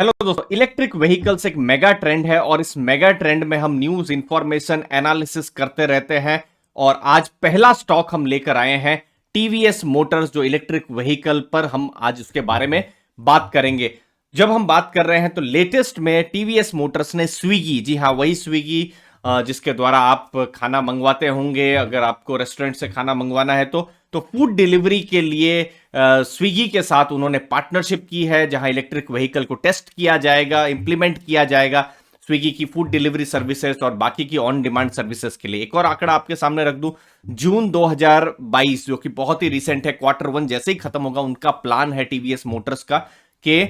Hello दोस्तों, electric vehicles एक mega trend है और इस मेगा ट्रेंड में हम न्यूज इंफॉर्मेशन एनालिसिस करते रहते हैं। और आज पहला स्टॉक हम लेकर आए हैं टीवीएस मोटर्स, जो इलेक्ट्रिक व्हीकल पर हम आज उसके बारे में बात करेंगे। जब हम बात कर रहे हैं तो लेटेस्ट में टीवीएस मोटर्स ने स्विगी, जी हाँ वही स्विगी जिसके द्वारा आप खाना मंगवाते होंगे, अगर आपको रेस्टोरेंट से खाना मंगवाना है तो फूड डिलीवरी के लिए स्विगी के साथ उन्होंने पार्टनरशिप की है, जहां इलेक्ट्रिक व्हीकल को टेस्ट किया जाएगा, इंप्लीमेंट किया जाएगा स्विगी की फूड डिलीवरी सर्विसेज और बाकी की ऑन डिमांड सर्विसेज के लिए। एक और आंकड़ा आपके सामने रख दूं, जून 2022 जो कि बहुत ही रिसेंट है, Q1 जैसे ही खत्म होगा उनका प्लान है टीवीएस मोटर्स का कि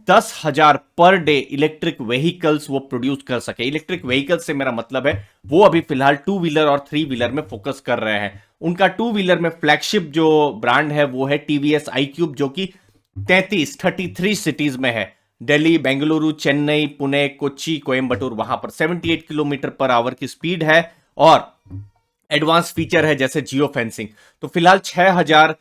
10,000 पर डे इलेक्ट्रिक व्हीकल्स वो प्रोड्यूस कर सके। इलेक्ट्रिक व्हीकल से मेरा मतलब है वो अभी फिलहाल टू व्हीलर और थ्री व्हीलर में फोकस कर रहे हैं। उनका टू व्हीलर में फ्लैगशिप जो ब्रांड है वो है टीवीएस iQube, जो कि 33 सिटीज में है। दिल्ली, बेंगलुरु, चेन्नई, पुणे, कोच्चि, कोयम्बटूर, वहां पर 78 किलोमीटर पर आवर की स्पीड है और एडवांस फीचर है जैसे जियो फेंसिंग। तो फिलहाल 6,000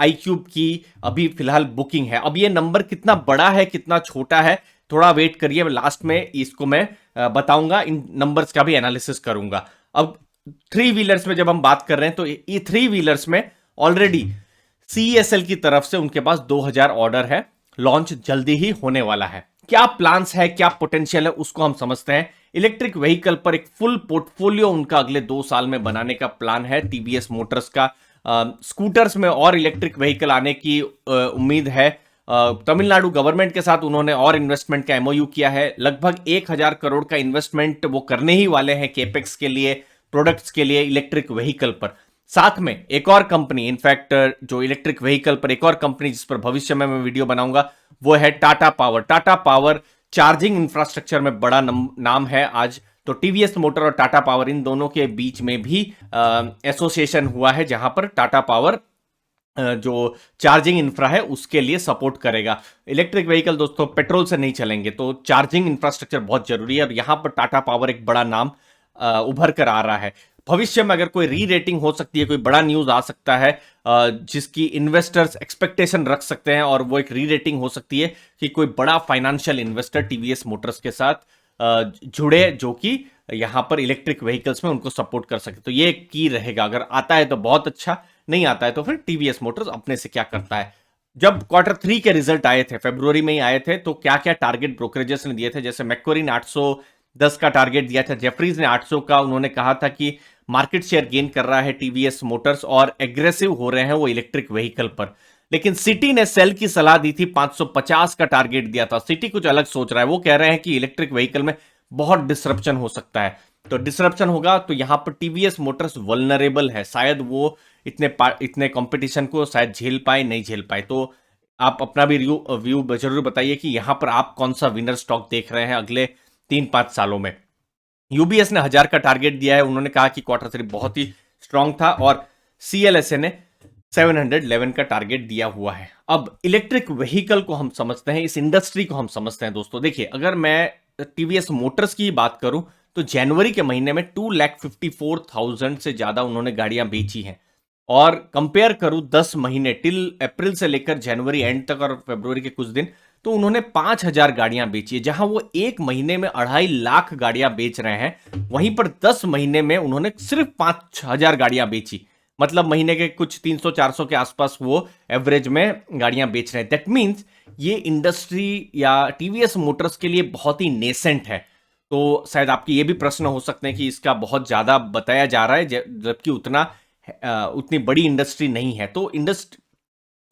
iQube की अभी फिलहाल बुकिंग है। अब ये नंबर कितना बड़ा है कितना छोटा है, थोड़ा वेट करिए, लास्ट में इसको मैं बताऊंगा, इन नंबर्स का भी एनालिसिस करूंगा। अब थ्री व्हीलर्स में जब हम बात कर रहे हैं तो ये थ्री व्हीलर्स में ऑलरेडी सीईएसएल की तरफ से उनके पास 2,000 ऑर्डर है, लॉन्च जल्दी ही होने वाला है। क्या प्लान्स है, क्या पोटेंशियल है, उसको हम समझते हैं। इलेक्ट्रिक व्हीकल पर एक फुल पोर्टफोलियो उनका अगले 2 साल में बनाने का प्लान है टीवीएस मोटर्स का। स्कूटर्स में और इलेक्ट्रिक व्हीकल आने की उम्मीद है। तमिलनाडु गवर्नमेंट के साथ उन्होंने और इन्वेस्टमेंट का एमओयू किया है। लगभग 1,000 करोड़ का इन्वेस्टमेंट वो करने ही वाले हैं केपेक्स के लिए, प्रोडक्ट्स के लिए, इलेक्ट्रिक व्हीकल पर। साथ में एक और कंपनी, इनफैक्ट जो इलेक्ट्रिक व्हीकल पर एक और कंपनी जिस पर भविष्य में मैं वीडियो बनाऊंगा वो है Tata power. Tata power charging infrastructure में बड़ा नाम है आज। तो टीवीएस मोटर और टाटा पावर, इन दोनों के बीच में भी एसोसिएशन हुआ है, जहां पर टाटा पावर जो चार्जिंग इंफ्रा है उसके लिए सपोर्ट करेगा। इलेक्ट्रिक व्हीकल दोस्तों पेट्रोल से नहीं चलेंगे, तो चार्जिंग इंफ्रास्ट्रक्चर बहुत जरूरी है और यहां पर टाटा पावर एक बड़ा नाम उभर कर आ रहा है। भविष्य में अगर कोई री रेटिंग हो सकती है, कोई बड़ा न्यूज आ सकता है जिसकी इन्वेस्टर्स एक्सपेक्टेशन रख सकते हैं, और वो एक री रेटिंग हो सकती है कि कोई बड़ा फाइनेंशियल इन्वेस्टर टीवीएस मोटर्स के साथ जुड़े, जो कि यहां पर इलेक्ट्रिक व्हीकल्स में उनको सपोर्ट कर सके। तो ये की रहेगा, अगर आता है तो बहुत अच्छा, नहीं आता है तो फिर टीवीएस मोटर्स अपने से क्या करता है। जब Q3 के रिजल्ट आए थे, फरवरी में ही आए थे, तो क्या क्या टारगेट ब्रोकरेजेस ने दिए थे, जैसे मैक्वेरी ने 810 का टारगेट दिया था, जेफरीज ने 800 का। उन्होंने कहा था कि मार्केट शेयर गेन कर रहा है टीवीएस मोटर्स और एग्रेसिव हो रहे हैं वो इलेक्ट्रिक व्हीकल पर। लेकिन सिटी ने सेल की सलाह दी थी, 550 का टारगेट दिया था। सिटी कुछ अलग सोच रहा है, वो कह रहे हैं कि इलेक्ट्रिक व्हीकल में बहुत डिसरप्शन हो सकता है। तो डिसरप्शन होगा तो यहां पर टीवीएस मोटर्स वल्नरेबल है, शायद वो इतने कंपटीशन को शायद झेल पाए, नहीं झेल पाए। तो आप अपना भी व्यू जरूर बताइए कि यहां पर आप कौन सा विनर स्टॉक देख रहे हैं अगले 3-5 सालों में। यूबीएस ने 1,000 का टारगेट दिया है, उन्होंने कहा कि Q3 बहुत ही स्ट्रांग था, और सीएलएसए ने 711 का टारगेट दिया हुआ है। अब इलेक्ट्रिक व्हीकल को हम समझते हैं, इस इंडस्ट्री को हम समझते हैं दोस्तों। देखिए, अगर मैं टीवीएस मोटर्स की बात करूं तो जनवरी के महीने में 2,54,000 से ज्यादा उन्होंने गाड़ियां बेची हैं, और कंपेयर करूं 10 महीने टिल अप्रैल से लेकर जनवरी एंड तक और फरवरी के कुछ दिन, तो उन्होंने 5,000 गाड़ियां बेची है। जहां वो एक महीने में 2.5 लाख गाड़ियां बेच रहे हैं, वहीं पर 10 महीने में उन्होंने सिर्फ 5,000 गाड़ियां बेची। मतलब महीने के कुछ 300-400 के आसपास वो एवरेज में गाड़ियां बेच रहे हैं। दैट मीन्स ये इंडस्ट्री या टीवीएस मोटर्स के लिए बहुत ही नेसेंट है। तो शायद आपके ये भी प्रश्न हो सकते हैं कि इसका बहुत ज्यादा बताया जा रहा है, जबकि उतनी बड़ी इंडस्ट्री नहीं है। तो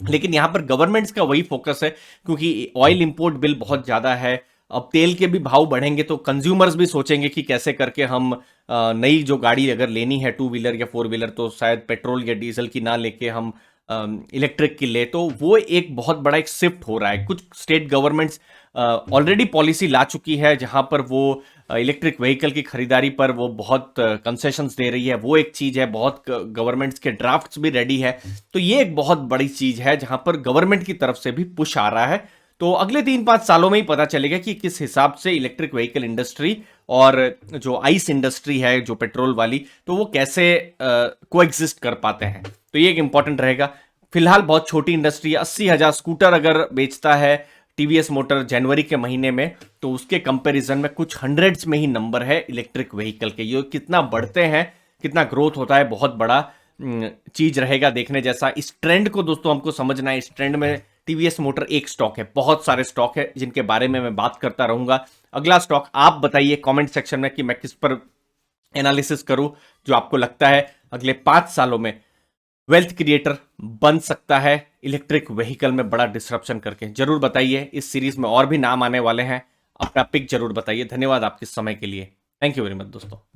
लेकिन यहां पर गवर्नमेंट्स का वही फोकस है, क्योंकि ऑयल इंपोर्ट बिल बहुत ज्यादा है। अब तेल के भी भाव बढ़ेंगे तो कंज्यूमर्स भी सोचेंगे कि कैसे करके हम नई जो गाड़ी अगर लेनी है, टू व्हीलर या फोर व्हीलर, तो शायद पेट्रोल या डीजल की ना लेके हम इलेक्ट्रिक की ले। तो वो एक बहुत बड़ा एक शिफ्ट हो रहा है। कुछ स्टेट गवर्नमेंट्स ऑलरेडी पॉलिसी ला चुकी है जहां पर वो इलेक्ट्रिक व्हीकल की खरीदारी पर वो बहुत कंसेशंस दे रही है, वो एक चीज है। बहुत गवर्नमेंट्स के ड्राफ्ट्स भी रेडी है। तो ये एक बहुत बड़ी चीज है जहां पर गवर्नमेंट की तरफ से भी पुश आ रहा है। तो अगले 3-5 सालों में ही पता चलेगा कि किस हिसाब से इलेक्ट्रिक व्हीकल इंडस्ट्री और जो आइस इंडस्ट्री है, जो पेट्रोल वाली, तो वो कैसे कोएग्जिस्ट कर पाते हैं। तो ये एक इंपॉर्टेंट रहेगा। फिलहाल बहुत छोटी इंडस्ट्री है, 80,000 स्कूटर अगर बेचता है टीवीएस मोटर जनवरी के महीने में, तो उसके कंपैरिजन में कुछ हंड्रेड्स में ही नंबर है इलेक्ट्रिक व्हीकल के। ये कितना बढ़ते हैं, कितना ग्रोथ होता है, बहुत बड़ा चीज रहेगा देखने जैसा। इस ट्रेंड को दोस्तों हमको समझना है। इस ट्रेंड में टीवीएस मोटर एक स्टॉक है, बहुत सारे स्टॉक है जिनके बारे में मैं बात करता रहूंगा। अगला स्टॉक आप बताइए कमेंट सेक्शन में कि मैं किस पर एनालिसिस करूं, जो आपको लगता है अगले 5 सालों में वेल्थ क्रिएटर बन सकता है इलेक्ट्रिक व्हीकल में बड़ा डिसरप्शन करके। जरूर बताइए। इस सीरीज में और भी नाम आने वाले हैं, अपना पिक जरूर बताइए। धन्यवाद आपके समय के लिए। थैंक यू वेरी मच दोस्तों।